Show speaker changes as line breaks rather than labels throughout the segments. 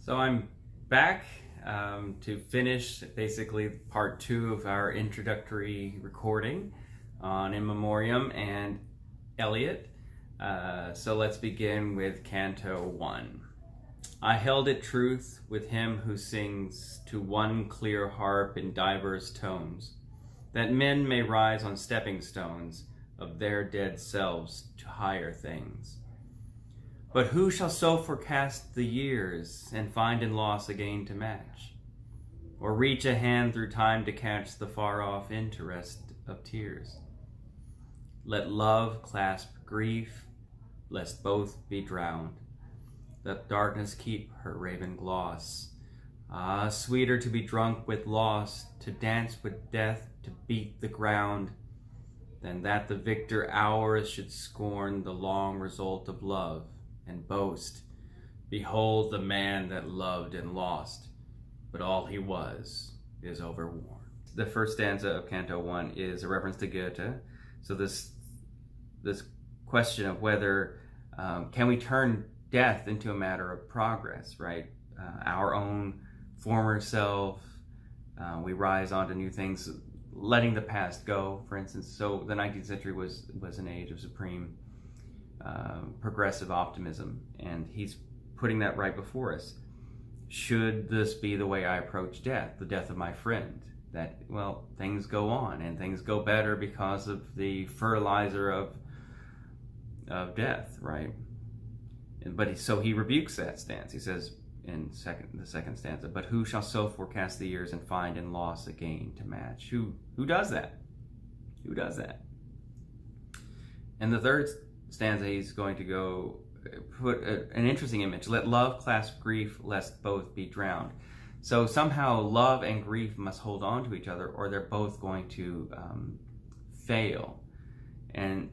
So I'm back to finish basically part 2 of our introductory recording on In Memoriam and Eliot. So let's begin with Canto 1. I held it truth with him who sings to one clear harp in diverse tones, that men may rise on stepping stones of their dead selves to higher things. But who shall so forecast the years and find in loss again to match, or reach a hand through time to catch the far-off interest of tears? Let love clasp grief, lest both be drowned. Let darkness keep her raven gloss. Ah, sweeter to be drunk with loss, to dance with death, to beat the ground, than that the victor hours should scorn the long result of love, and boast, behold the man that loved and lost, but all he was is overworn. The first stanza of Canto 1 is a reference to Goethe. So this question of whether can we turn death into a matter of progress, right? Our own former self, we rise onto new things, letting the past go, for instance. So the 19th century was an age of supreme progressive optimism, and he's putting that right before us. Should this be the way I approach death, the death of my friend? That, well, things go on and things go better because of the fertilizer of death, right? But so he rebukes that stance. He says in the second stanza, but who shall so forecast the years and find in loss a gain to match? Who does that? Who does that? And the third stanza, he's going to go put an interesting image. Let love clasp grief, lest both be drowned. So somehow love and grief must hold on to each other, or they're both going to fail. And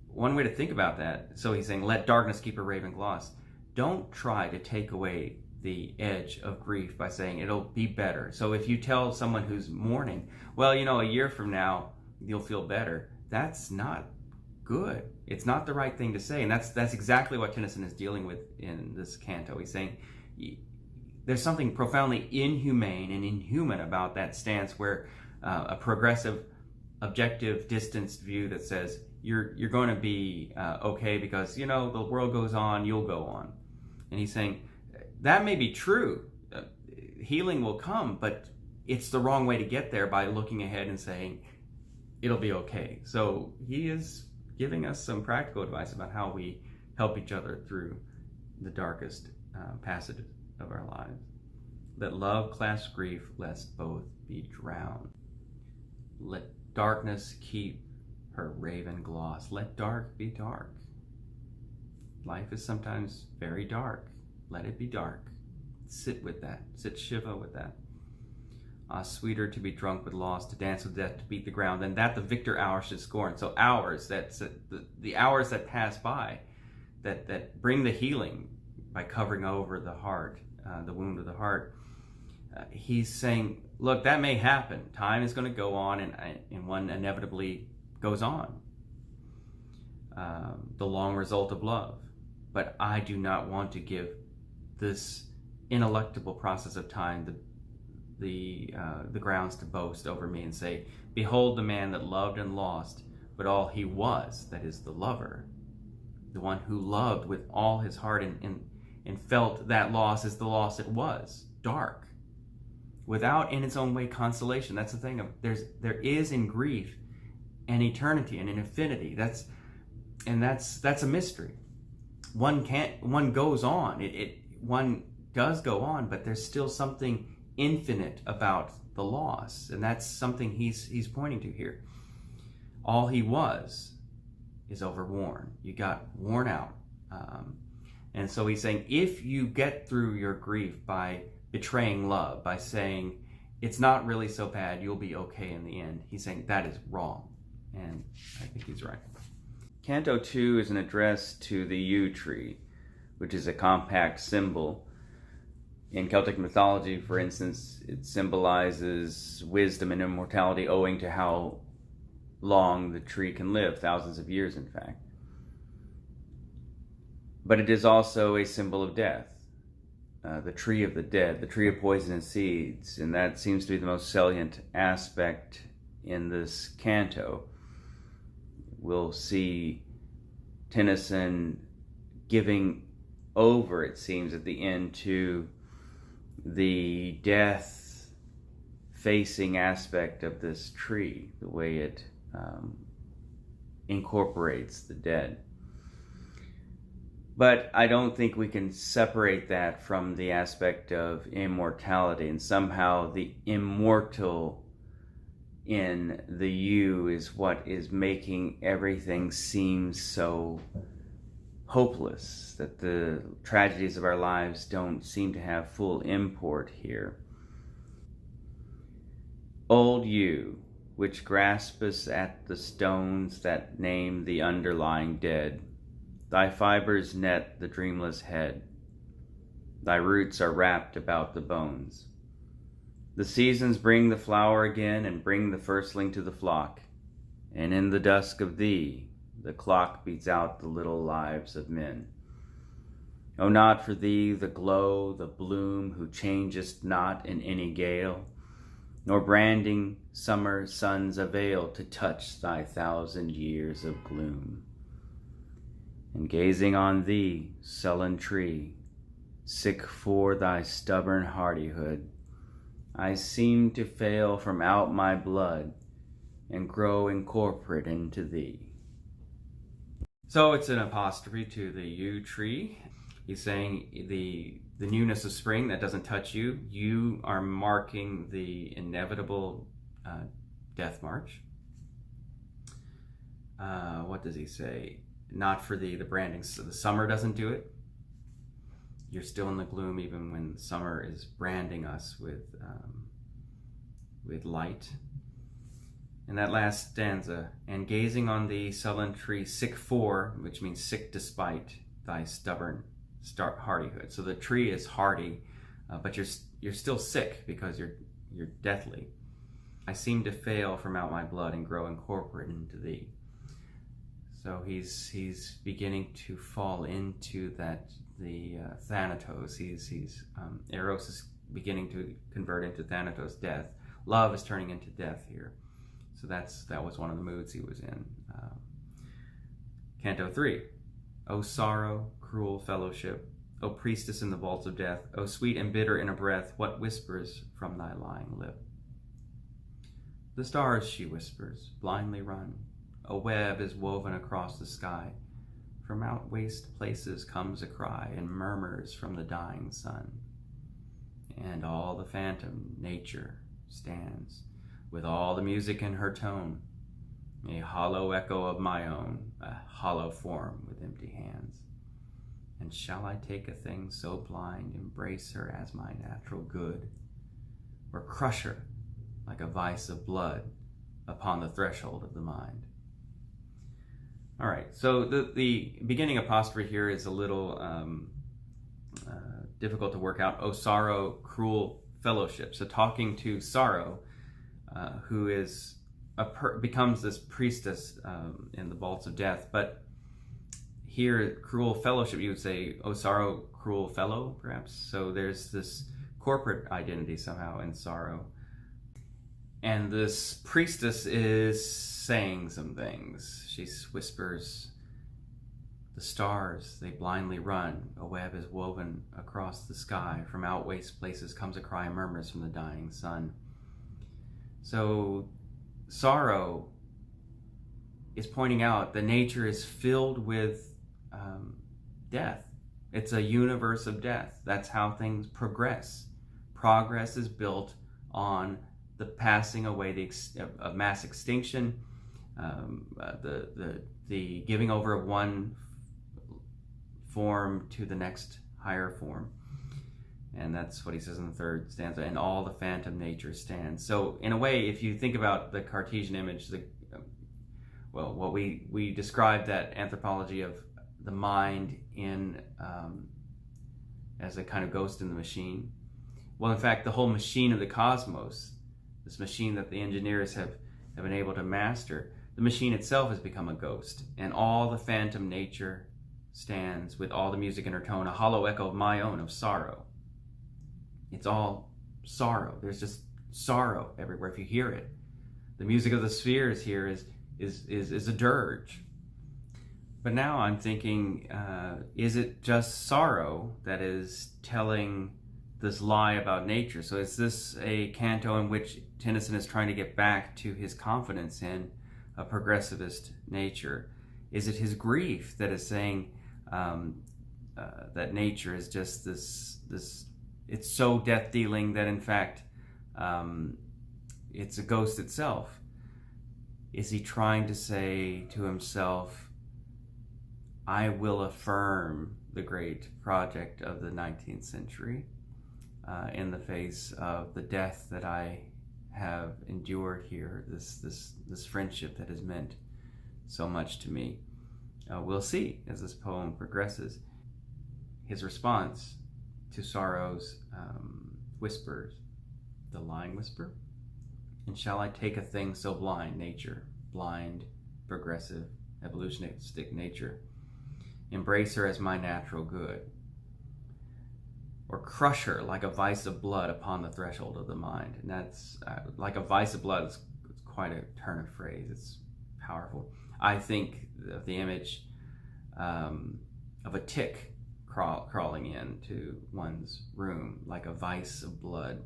one way to think about that, so he's saying, let darkness keep her raven gloss. Don't try to take away the edge of grief by saying it'll be better. So if you tell someone who's mourning, well, a year from now you'll feel better, that's not good. It's not the right thing to say, and that's exactly what Tennyson is dealing with in this canto. He's saying there's something profoundly inhumane and inhuman about that stance, where a progressive, objective, distanced view that says you're going to be okay because the world goes on, you'll go on. And he's saying that may be true. Healing will come, but it's the wrong way to get there by looking ahead and saying it'll be okay. So he is giving us some practical advice about how we help each other through the darkest passages of our lives. Let love clasp grief, lest both be drowned. Let darkness keep her raven gloss. Let dark be dark. Life is sometimes very dark. Let it be dark. Sit with that. Sit Shiva with that. Sweeter to be drunk with loss, to dance with death, to beat the ground, than that the victor hours should scorn. So hours, that's the hours that pass by, that bring the healing by covering over the heart, the wound of the heart. He's saying, look, that may happen. Time is going to go on, and one inevitably goes on. The long result of love. But I do not want to give this ineluctable process of time the grounds to boast over me and say, behold the man that loved and lost, but all he was, that is the lover, the one who loved with all his heart and felt that loss as the loss it was, dark, without in its own way consolation. That's the thing of there is in grief an eternity and an infinity. That's a mystery. One goes on. One does go on, but there's still something infinite about the loss, and that's something he's pointing to here. All he was is overworn. You got worn out, and so he's saying if you get through your grief by betraying love, by saying it's not really so bad, you'll be okay in the end, he's saying that is wrong, and I think he's right. Canto 2 is an address to the yew tree, which is a compact symbol. In Celtic mythology, for instance, it symbolizes wisdom and immortality owing to how long the tree can live, thousands of years in fact. But it is also a symbol of death. the tree of the dead, the tree of poisonous seeds, and that seems to be the most salient aspect in this canto. We'll see Tennyson giving over, it seems, at the end to the death-facing aspect of this tree, the way it incorporates the dead. But I don't think we can separate that from the aspect of immortality, and somehow the immortal in the you is what is making everything seem so hopeless, that the tragedies of our lives don't seem to have full import here. Old you, which graspest at the stones that name the underlying dead, thy fibers net the dreamless head, thy roots are wrapped about the bones. The seasons bring the flower again, and bring the firstling to the flock, and in the dusk of thee the clock beats out the little lives of men. O not for thee the glow, the bloom, who changest not in any gale, nor branding summer suns avail to touch thy 1,000 years of gloom. And gazing on thee, sullen tree, sick for thy stubborn hardihood, I seem to fail from out my blood and grow incorporate into thee. So it's an apostrophe to the yew tree. He's saying the newness of spring that doesn't touch you. You are marking the inevitable death march. What does he say? Not for thee, the branding. So the summer doesn't do it. You're still in the gloom even when summer is branding us with light. And that last stanza, and gazing on thee, sullen tree, sick for, which means sick despite thy stubborn hardihood. So the tree is hardy, but you're still sick because you're deathly. I seem to fail from out my blood and grow incorporate into thee. So he's beginning to fall into the thanatos. Eros is beginning to convert into thanatos, death. Love is turning into death here. So that was one of the moods he was in. Canto 3. O sorrow, cruel fellowship, O priestess in the vaults of death, O sweet and bitter in a breath, what whispers from thy lying lip? The stars, she whispers, blindly run. A web is woven across the sky. From out waste places comes a cry, and murmurs from the dying sun. And all the phantom nature stands, with all the music in her tone, a hollow echo of my own, a hollow form with empty hands. And shall I take a thing so blind, embrace her as my natural good, or crush her like a vice of blood upon the threshold of the mind? All right, so the beginning apostrophe here is a little difficult to work out. O sorrow, cruel fellowship. So talking to sorrow, who is becomes this priestess in the vaults of death. But here, cruel fellowship, you would say, O sorrow, cruel fellow, perhaps. So there's this corporate identity somehow in sorrow. And this priestess is saying some things. She whispers, the stars, they blindly run. A web is woven across the sky. From out waste places comes a cry, murmurs from the dying sun. So sorrow is pointing out that nature is filled with death. It's a universe of death. That's how things progress. Progress is built on the passing away of mass extinction, the giving over of one form to the next higher form. And that's what he says in the third stanza, and all the phantom nature stands. So in a way, if you think about the Cartesian image, what we described that anthropology of the mind in as a kind of ghost in the machine. Well, in fact, the whole machine of the cosmos, this machine that the engineers have been able to master, the machine itself has become a ghost, and all the phantom nature stands with all the music in her tone, a hollow echo of my own, of sorrow. it's all sorrow. There's just sorrow everywhere if you hear it. The music of the spheres here is a dirge. But now I'm thinking, is it just sorrow that is telling this lie about nature? So is this a canto in which Tennyson is trying to get back to his confidence in a progressivist nature? Is it his grief that is saying that nature is just this it's so death-dealing that in fact it's a ghost itself? Is he trying to say to himself, I will affirm the great project of the 19th century in the face of the death that I have endured here, this friendship that has meant so much to me? We'll see as this poem progresses. His response to sorrow's whispers, the line whisper, and shall I take a thing so blind, nature, blind, progressive, evolutionistic nature, embrace her as my natural good, or crush her like a vice of blood upon the threshold of the mind? And that's like a vice of blood is quite a turn of phrase. It's powerful. I think of the image of a tick crawling into one's room like a vice of blood.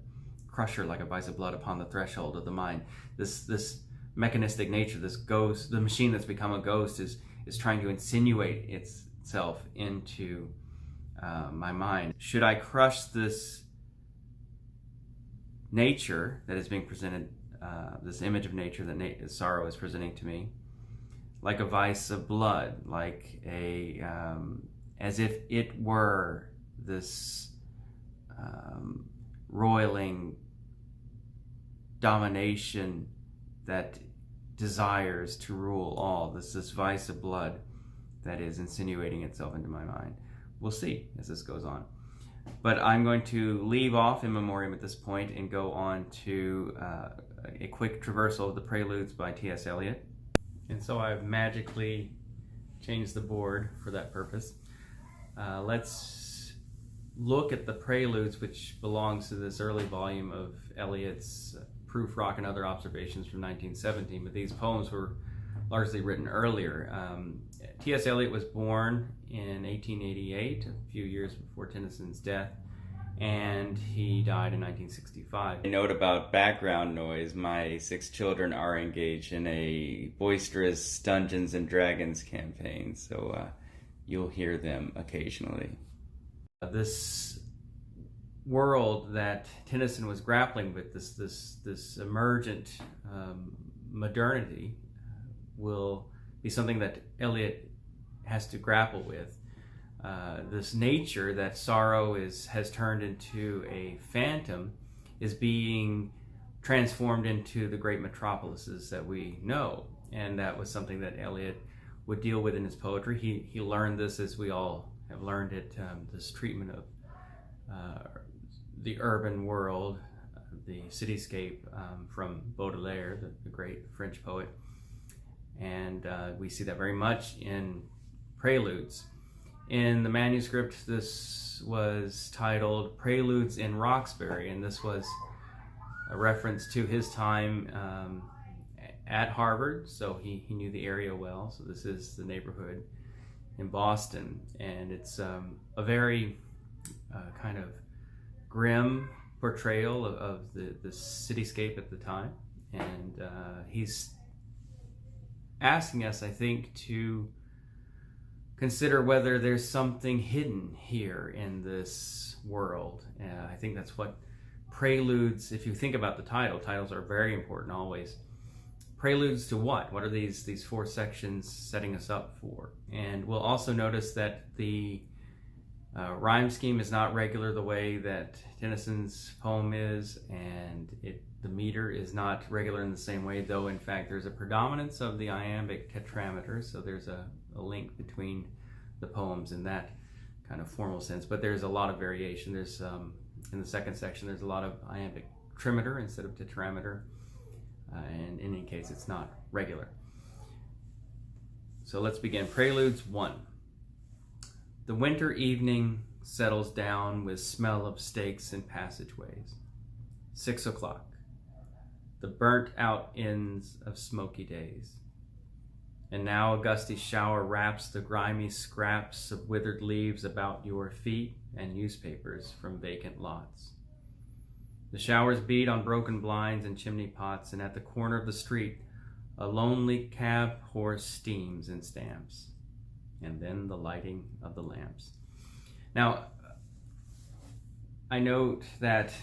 Crush her like a vice of blood upon the threshold of the mind. This mechanistic nature, this ghost, the machine that's become a ghost, is trying to insinuate itself into my mind. Should I crush this nature that is being presented, this image of nature that sorrow is presenting to me, like a vice of blood, like a as if it were this roiling domination that desires to rule all, this vice of blood that is insinuating itself into my mind? We'll see as this goes on. But I'm going to leave off In Memoriam at this point and go on to a quick traversal of the Preludes by T.S. Eliot. And so I've magically changed the board for that purpose. Let's look at the Preludes, which belongs to this early volume of Eliot's Proof, Rock, and Other Observations from 1917. But these poems were largely written earlier. T.S. Eliot was born in 1888, a few years before Tennyson's death, and he died in 1965. A note about background noise: my 6 children are engaged in a boisterous Dungeons and Dragons campaign, so you'll hear them occasionally. This world that Tennyson was grappling with, this emergent modernity, will be something that Eliot has to grapple with. This nature that sorrow has turned into a phantom is being transformed into the great metropolises that we know, and that was something that Eliot would deal with in his poetry. He learned this, as we all have learned it, this treatment of the urban world, the cityscape, from Baudelaire, the great French poet. And we see that very much in Preludes. In the manuscript, this was titled Preludes in Roxbury, and this was a reference to his time at Harvard, so he knew the area well. So this is the neighborhood in Boston, and it's a very kind of grim portrayal of the cityscape at the time. And he's asking us, I think, to consider whether there's something hidden here in this world. I think that's what Preludes, if you think about the titles are very important always. Preludes to what? What are these 4 sections setting us up for? And we'll also notice that the rhyme scheme is not regular the way that Tennyson's poem is, and the meter is not regular in the same way, though in fact there's a predominance of the iambic tetrameter, so there's a link between the poems in that kind of formal sense. But there's a lot of variation. There's in the second section there's a lot of iambic trimeter instead of tetrameter, and in any case it's not regular. So let's begin. Preludes 1. The winter evening settles down with smell of steaks and passageways. 6 o'clock. The burnt out ends of smoky days. And now a gusty shower wraps the grimy scraps of withered leaves about your feet and newspapers from vacant lots. The showers beat on broken blinds and chimney pots, and at the corner of the street, a lonely cab horse steams and stamps. And then the lighting of the lamps. Now, I note that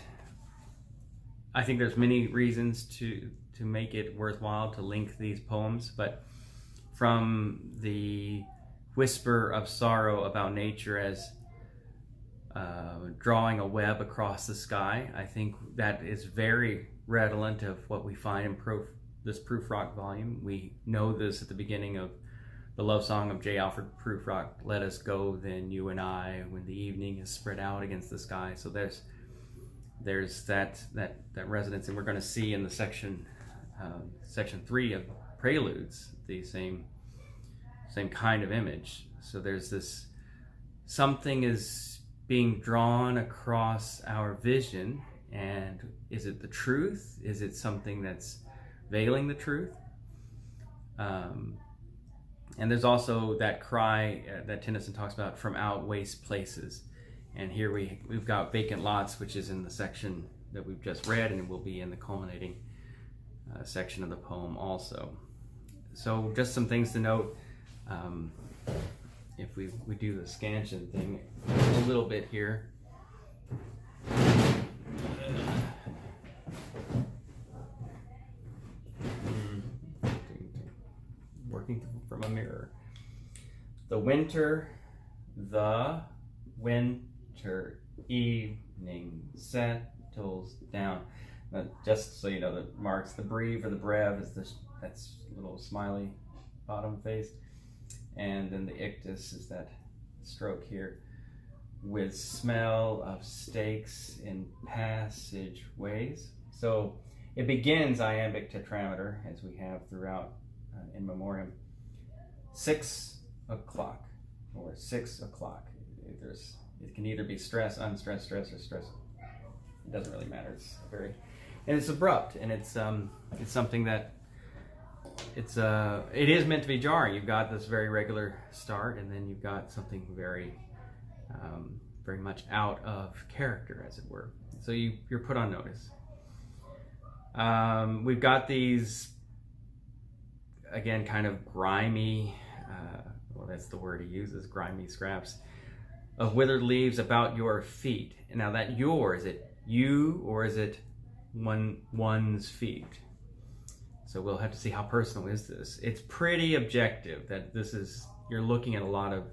I think there's many reasons to make it worthwhile to link these poems, but from the whisper of sorrow about nature as drawing a web across the sky, I think that is very redolent of what we find in this Prufrock volume. We know this at the beginning of the love song of J. Alfred Prufrock, "Let us go then, you and I, when the evening is spread out against the sky." So there's that resonance, and we're going to see in the section 3 of Preludes the same kind of image. So there's this, something is being drawn across our vision, and is it the truth? Is it something that's veiling the truth? And there's also that cry that Tennyson talks about from out waste places. And here we've got vacant lots, which is in the section that we've just read, and it will be in the culminating section of the poem also. So just some things to note. If we do the scansion thing a little bit here. Working from a mirror. The winter evening settles down. Just so you know, the marks, the breve or the brev is this, that's little smiley bottom face, and then the ictus is that stroke here, with smell of steaks in passageways. So it begins iambic tetrameter, as we have throughout in Memoriam. 6 o'clock, or 6 o'clock. It can either be stress, unstressed, stress, or stress. It doesn't really matter. And it's abrupt, and it's something that it is meant to be jarring. You've got this very regular start, and then you've got something very much out of character, as it were. So you're put on notice. We've got these, again, kind of grimy, well, that's the word he uses, grimy scraps of withered leaves about your feet. And now that your, is it you or is it one's feet? So we'll have to see how personal is this. It's pretty objective that this is, you're looking at a lot of,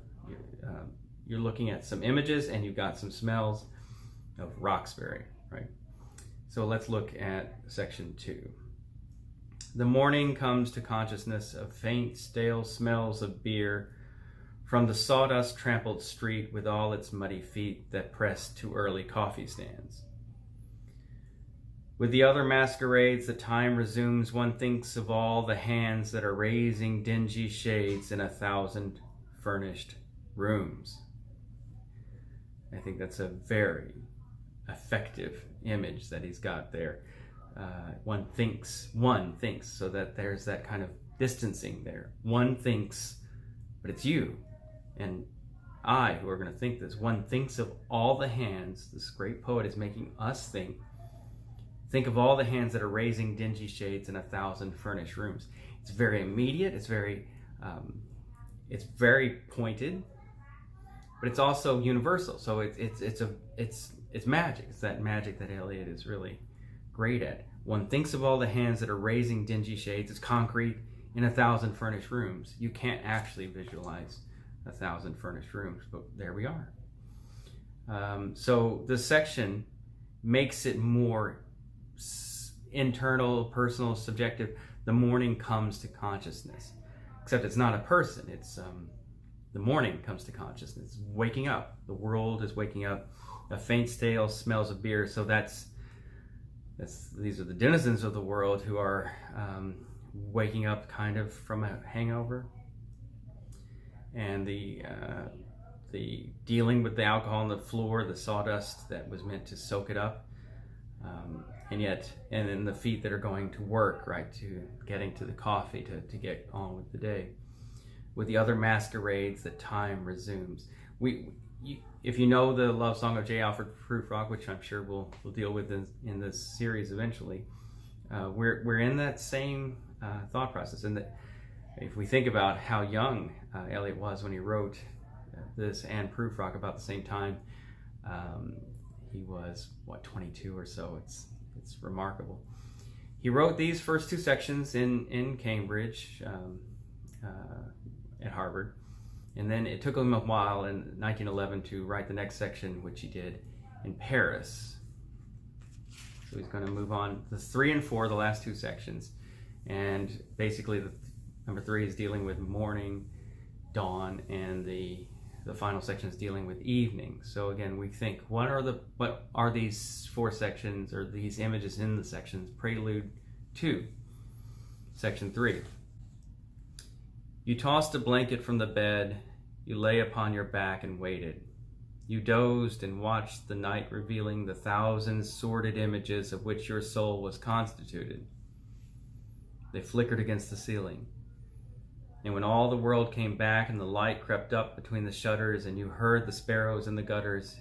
you're looking at some images, and you've got some smells of Roxbury, right? So let's look at section 2. The morning comes to consciousness of faint, stale smells of beer from the sawdust trampled street with all its muddy feet that press to early coffee stands. With the other masquerades, the time resumes. One thinks of all the hands that are raising dingy shades in 1,000 furnished rooms. I think that's a very effective image that he's got there. One thinks, so that there's that kind of distancing there. One thinks, but it's you and I who are going to think this. One thinks of all the hands. This great poet is making us think. Think of all the hands that are raising dingy shades in 1,000 furnished rooms. It's very immediate. It's very pointed, but it's also universal. So it's magic. It's that magic that Eliot is really great at. One thinks of all the hands that are raising dingy shades. It's concrete in 1,000 furnished rooms. You can't actually visualize 1,000 furnished rooms, but there we are. So the section makes it more internal, personal, subjective. The morning comes to consciousness, except it's not a person. It's the morning comes to consciousness. It's waking up. The world is waking up. A faint stale smells of beer. So these are the denizens of the world who are waking up kind of from a hangover. And the the dealing with the alcohol on the floor, the sawdust that was meant to soak it up, and then the feet that are going to work, right, to getting to the coffee to get on with the day. With the other masquerades, that time resumes. If you know the love song of J. Alfred Prufrock, which I'm sure we'll deal with in this series eventually, we're in that same thought process. And that if we think about how young Eliot was when he wrote this and Prufrock about the same time, he was 22 or so. It's remarkable. He wrote these first two sections in Cambridge at Harvard, and then it took him a while in 1911 to write the next section, which he did in Paris. So he's going to move on. The 3 and 4, the last two sections, and basically number 3 is dealing with morning, dawn, and the final section is dealing with evening. So again, we think, what are these 4 sections, or these images in the sections? Prelude 2, section 3. You tossed a blanket from the bed, you lay upon your back and waited. You dozed and watched the night revealing the 1,000 sordid images of which your soul was constituted. They flickered against the ceiling. And when all the world came back and the light crept up between the shutters and you heard the sparrows in the gutters,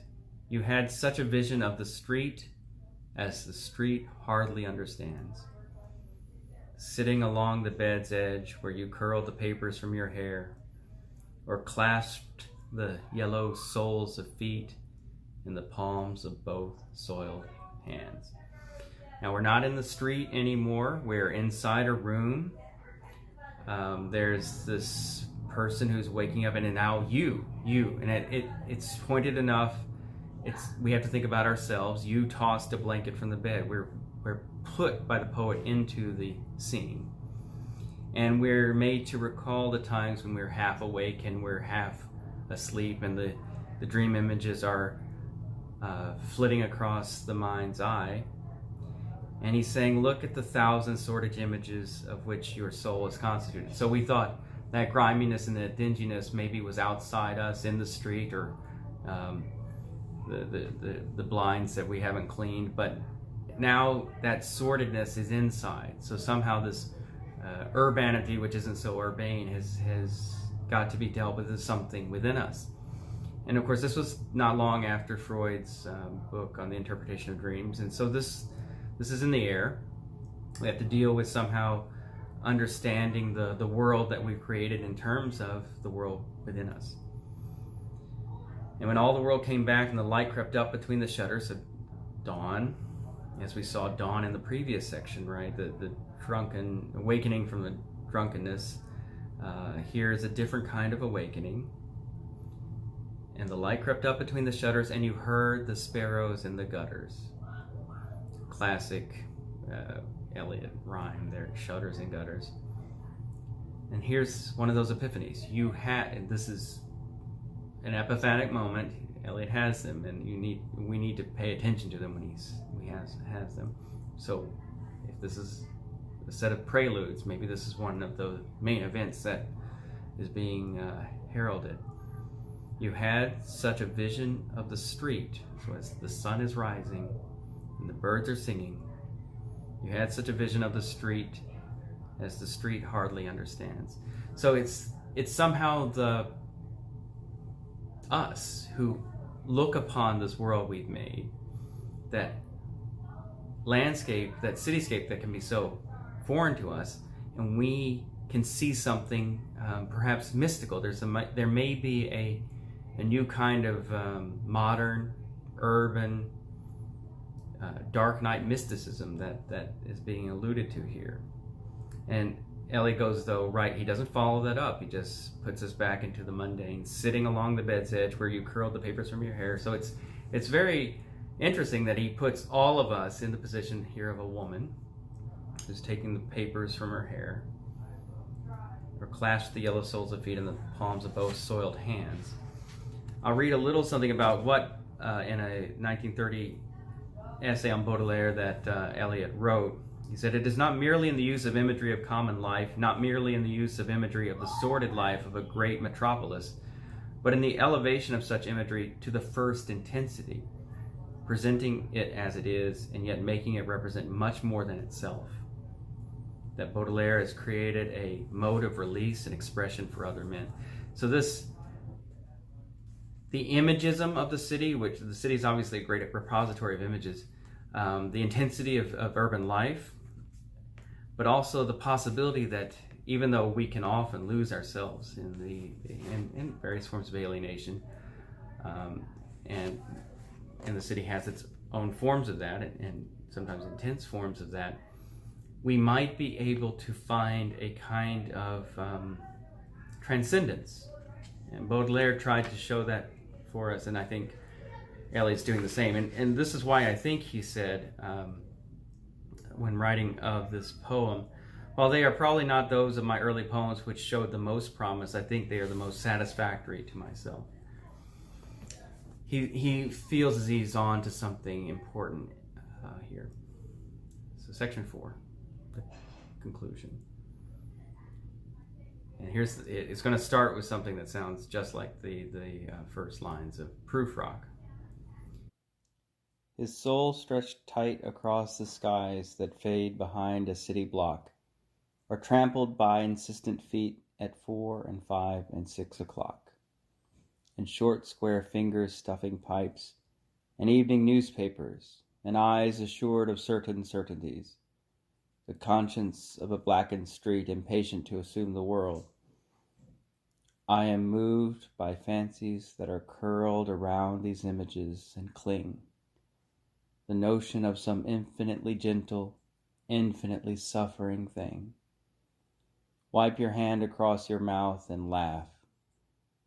you had such a vision of the street as the street hardly understands. Sitting along the bed's edge where you curled the papers from your hair, or clasped the yellow soles of feet in the palms of both soiled hands. Now, we're not in the street anymore. We're inside a room. There's this person who's waking up, and now you, and it's pointed enough. We have to think about ourselves. You tossed a blanket from the bed. We're put by the poet into the scene, and we're made to recall the times when we're half awake and we're half asleep, and the dream images are flitting across the mind's eye. And he's saying, look at the 1,000 sordid images of which your soul is constituted. So we thought that griminess and that dinginess maybe was outside us in the street, or the blinds that we haven't cleaned, but now that sordidness is inside. So somehow this urbanity, which isn't so urbane, has got to be dealt with as something within us. And of course, this was not long after Freud's book on the interpretation of dreams. And so this is in the air. We have to deal with somehow understanding the world that we've created in terms of the world within us. And when all the world came back and the light crept up between the shutters of dawn, as we saw dawn in the previous section, right? The drunken awakening from the drunkenness. Here is a different kind of awakening. And the light crept up between the shutters, and you heard the sparrows in the gutters. Classic Eliot rhyme there, shutters and gutters. And here's one of those epiphanies. And this is an epiphanic moment. Eliot has them, and we need to pay attention to them when he has them. So if this is a set of preludes, maybe this is one of the main events that is being heralded. You had such a vision of the street. So as the sun is rising and the birds are singing, you had such a vision of the street as the street hardly understands. So it's somehow us who look upon this world we've made, that landscape, that cityscape that can be so foreign to us, and we can see something perhaps mystical. There may be a new kind of modern, urban, dark night mysticism that is being alluded to here. And Eliot goes, though, right, he doesn't follow that up. He just puts us back into the mundane, sitting along the bed's edge where you curled the papers from your hair. So it's very interesting that he puts all of us in the position here of a woman who's taking the papers from her hair, or clasped the yellow soles of feet in the palms of both soiled hands. I'll read a little something about what in a 1930 essay on Baudelaire that Eliot wrote. He said, "It is not merely in the use of imagery of common life, not merely in the use of imagery of the sordid life of a great metropolis, but in the elevation of such imagery to the first intensity, presenting it as it is, and yet making it represent much more than itself. That Baudelaire has created a mode of release and expression for other men. So the imagism of the city, which the city is obviously a great repository of images, the intensity of urban life, but also the possibility that even though we can often lose ourselves in various forms of alienation, and the city has its own forms of that, and sometimes intense forms of that, we might be able to find a kind of transcendence. And Baudelaire tried to show that for us, and I think Eliot's doing the same. And this is why I think he said, when writing of this poem, while they are probably not those of my early poems which showed the most promise, I think they are the most satisfactory to myself. He feels as he's on to something important here. So section 4, the conclusion. And it's going to start with something that sounds just like the first lines of Proof Rock. His soul stretched tight across the skies that fade behind a city block, or trampled by insistent feet at 4 and 5 and 6 o'clock, and short square fingers stuffing pipes, and evening newspapers, and eyes assured of certain certainties, the conscience of a blackened street impatient to assume the world. I am moved by fancies that are curled around these images and cling. The notion of some infinitely gentle, infinitely suffering thing. Wipe your hand across your mouth and laugh.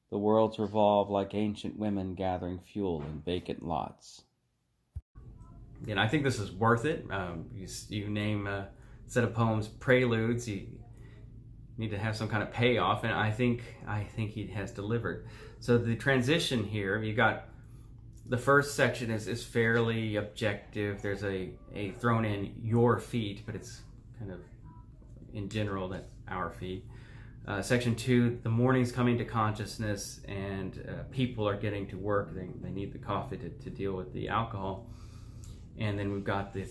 The worlds revolve like ancient women gathering fuel in vacant lots. And I think this is worth it. You name a set of poems Preludes, you need to have some kind of payoff, and I think he has delivered. So the transition here, you got the first section is fairly objective. There's a thrown in your feet, but it's kind of in general that's our feet. Section 2, the morning's coming to consciousness, and people are getting to work. They need the coffee to deal with the alcohol. And then we've got the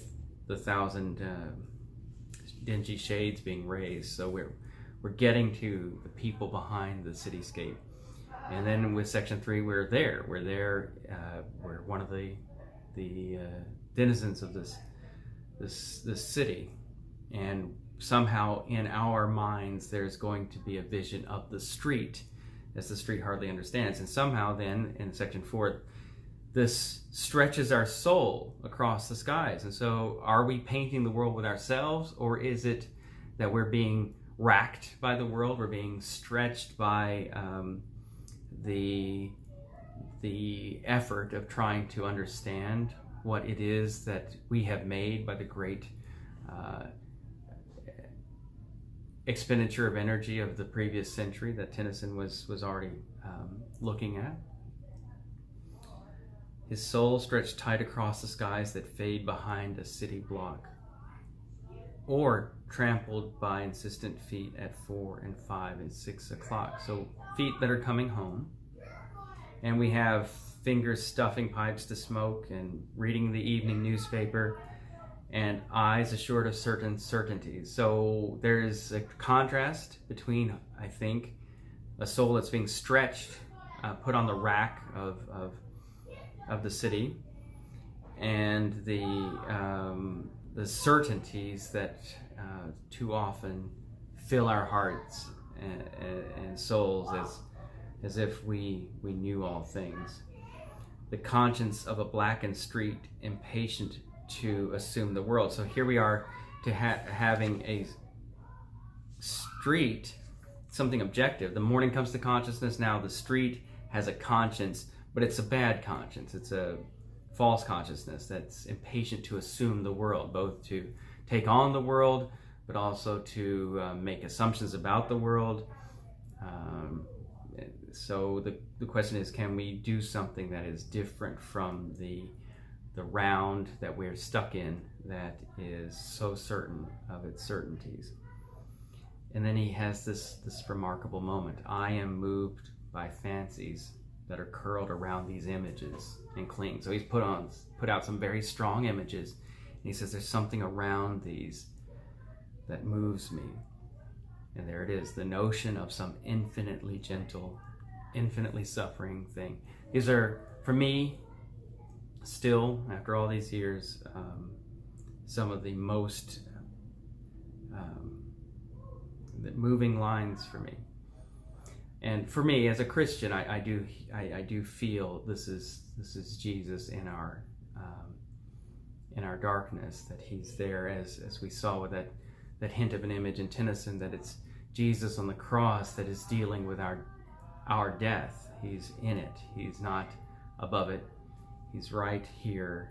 1,000 dingy shades being raised. So we're getting to the people behind the cityscape. And then with section 3, we're there. We're one of the denizens of this city, and somehow in our minds there's going to be a vision of the street as the street hardly understands. And somehow then in section 4, this stretches our soul across the skies. And so are we painting the world with ourselves, or is it that we're being racked by the world? We're being stretched by the effort of trying to understand what it is that we have made by the great expenditure of energy of the previous century that Tennyson was already looking at. His soul stretched tight across the skies that fade behind a city block, or trampled by insistent feet at 4 and 5 and 6 o'clock. So feet that are coming home, and we have fingers stuffing pipes to smoke and reading the evening newspaper, and eyes assured of certain certainties. So there is a contrast between, I think, a soul that's being stretched, put on the rack of the city, and the certainties that too often fill our hearts and souls as if we knew all things. The conscience of a blackened street impatient to assume the world. So here we are to having a street, something objective. The morning comes to consciousness. Now the street has a conscience, but it's a bad conscience. It's a false consciousness that's impatient to assume the world, both to take on the world, but also to make assumptions about the world. So the question is, can we do something that is different from the round that we're stuck in that is so certain of its certainties? And then he has this remarkable moment. I am moved by fancies that are curled around these images and cling. So he's put out some very strong images, and he says there's something around these that moves me. And there it is, the notion of some infinitely gentle, infinitely suffering thing. These are, for me, still, after all these years, some of the most moving lines for me. And for me, as a Christian, I do feel this is Jesus in our darkness, that he's there, as we saw with that hint of an image in Tennyson, that it's Jesus on the cross that is dealing with our death. He's in it. He's not above it. He's right here,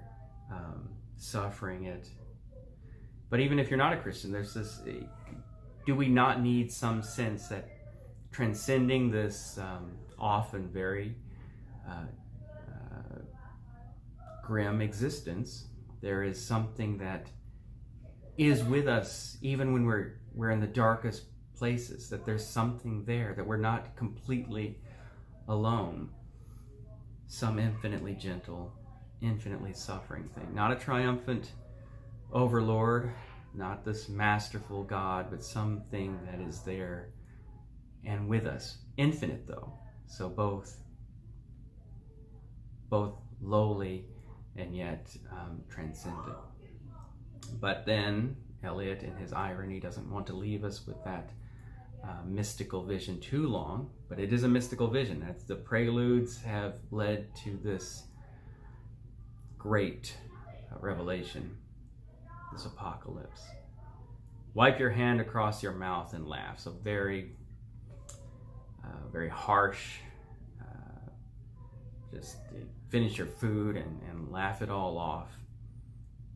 suffering it. But even if you're not a Christian, there's this, do we not need some sense that transcending this often very grim existence, there is something that is with us even when we're in the darkest places, that there's something there, that we're not completely alone. Some infinitely gentle, infinitely suffering thing. Not a triumphant overlord, not this masterful God, but something that is there and with us. Infinite though, so both lowly and yet transcendent. But then Eliot, in his irony, doesn't want to leave us with that mystical vision too long, but it is a mystical vision. That's the Preludes have led to this great revelation, this apocalypse. Wipe your hand across your mouth and laugh. So very harsh. Just finish your food and laugh it all off.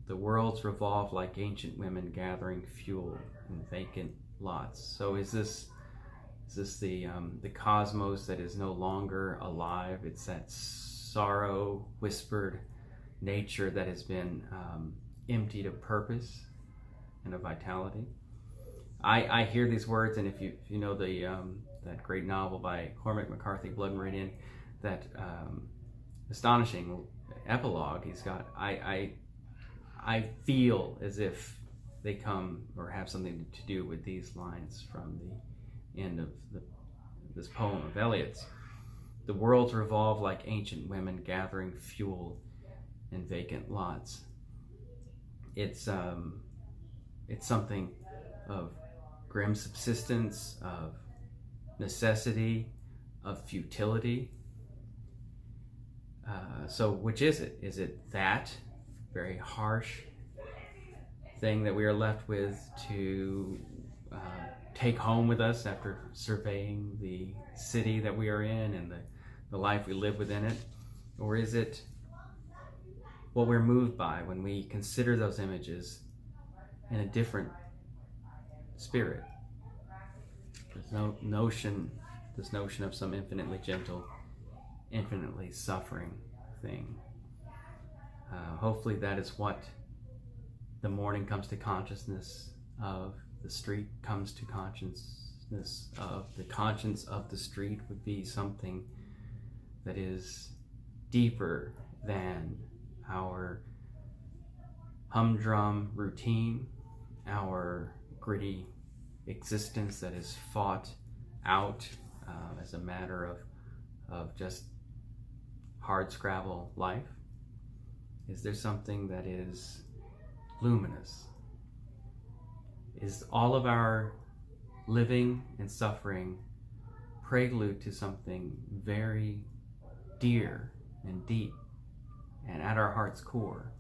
The worlds revolve like ancient women gathering fuel in vacant lots. So is this the cosmos that is no longer alive? It's that sorrow whispered nature that has been emptied of purpose and of vitality. I hear these words, and if you know that great novel by Cormac McCarthy, Blood Meridian, that astonishing epilogue he's got, I feel as if they come or have something to do with these lines from the end of this poem of Eliot's. The worlds revolve like ancient women gathering fuel in vacant lots. It's something of grim subsistence, of necessity, of futility. So which is it? Is it that very harsh thing that we are left with to take home with us after surveying the city that we are in and the life we live within it? Or is it what we're moved by when we consider those images in a different spirit? There's this notion of some infinitely gentle, infinitely suffering thing. Hopefully that is what the morning comes to consciousness of, the street comes to consciousness of. The conscience of the street would be something that is deeper than our humdrum routine, our gritty existence that is fought out as a matter of just hard scrabble life. Is there something that is luminous? Is all of our living and suffering prelude to something very dear and deep and at our heart's core?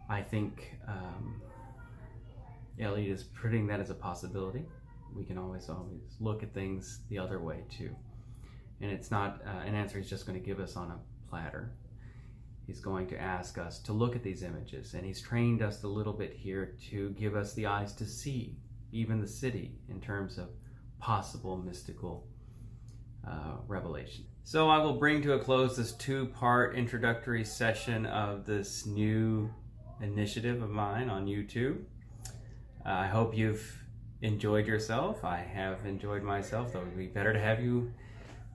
I think Eliot is putting that as a possibility. We can always look at things the other way too. And it's not an answer he's just going to give us on a platter. He's going to ask us to look at these images, and he's trained us a little bit here to give us the eyes to see even the city in terms of possible mystical revelation. So I will bring to a close this two-part introductory session of this new initiative of mine on YouTube. I hope you've enjoyed yourself. I have enjoyed myself, though it would be better to have you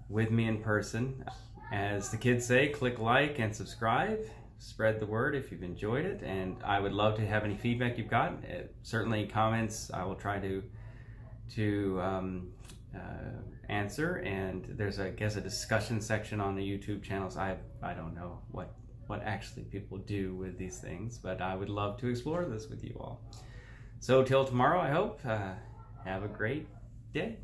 with me in person. As the kids say, click like and subscribe. Spread the word if you've enjoyed it, and I would love to have any feedback you've got. Certainly comments I will try to answer, and there's I guess a discussion section on the YouTube channels. I don't know what actually people do with these things, but I would love to explore this with you all. So till tomorrow, I hope, have a great day.